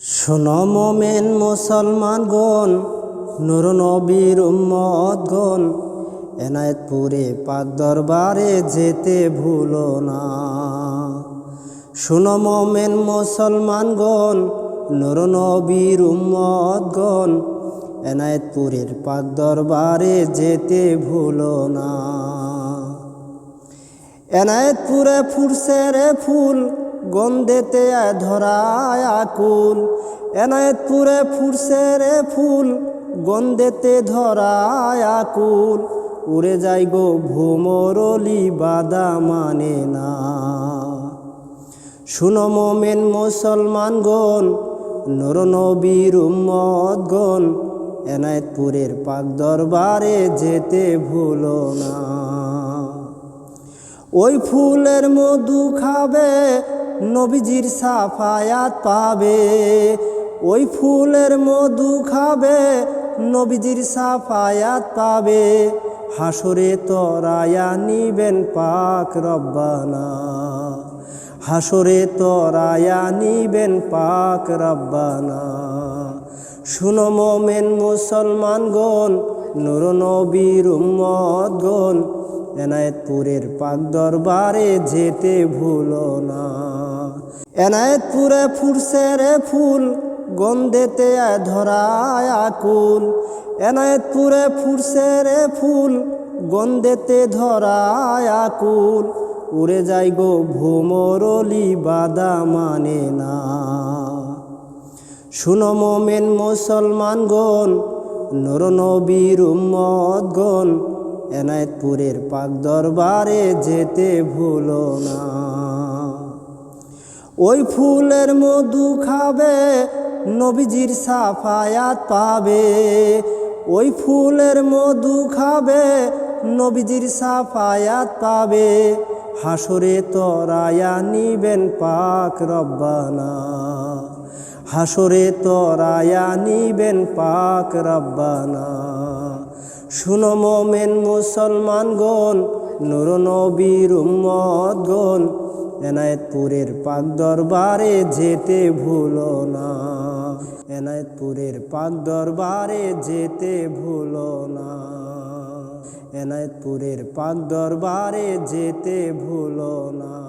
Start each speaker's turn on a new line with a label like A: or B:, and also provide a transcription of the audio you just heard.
A: শোনো মোমেন মুসলমানগণ, নূর নবীর উম্মতগণ, এনায়েতপুরে পাক দরবারে যেতে ভুলো না। শোনো মোমেন মুসলমানগণ, নূর নবীর উম্মতগণ, এনায়েতপুরের পাক দরবারে যেতে ভুলো না। এনায়েতপুরে ফুটছে রে ফুল, গন্ধেতে ধরায় আকুল। এনায়েতপুরে ফুটছে রে ফুল, গন্ধেতে ধরায় আকুল। উড়ে যাই গো ভোমরলি বাদা মানে না। শুনো মোমেন মুসলমানগণ, নূর নবীর উম্মতগণ, এনায়েতপুরের পাক দরবারে যেতে ভুলো না। ওই ফুলের মধু খাবে, নবীজির সাফায়াত পাবে। ওই ফুলের মধু খাবে, নবীজির সাফায়াত পাবে। হাসরে তরায়া নিবেন পাক রব্বানা। হাসরে তরায়া নিবেন পাক রব্বানা। শুনো মোমেন মুসলমানগণ, নূর নবীর উম্মতগণ, এনায়েতপুরের পাক দরবারে যেতে ভুলো না। এনায়েতপুরে ফুটছে রে ফুল, গন্ধেতে ধরায় আকুল। এনায়েতপুরে ফুটছে রে ফুল, গন্ধেতে ধরায় আকুল। উড়ে যাই গো ভোমরলি বাদা মানে না। শুনো মোমেন মুসলমানগণ, নূর নবীর উম্মতগণ, এনায়েতপুরের পাক দরবারে যেতে ভুলো না। ওই ফুলের মধু খাবে, নবীজির সাফায়াত পাবে। ওই ফুলের মধু খাবে, নবীজির সাফায়াত পাবে। হাসরে তরায়া নিবেন পাক রব্বানা। হাসরে তরায়া নিবেন পাক রব্বানা। শুনো মোমেন মুসলমানগণ, নূর নবীর উম্মতগণ, এনায়েতপুরের পাক দরবারে যেতে ভুলো না। এনায়েতপুরের পাক দরবারে যেতে ভুলো না। এনায়েতপুরের পাক দরবারে যেতে ভুলো না।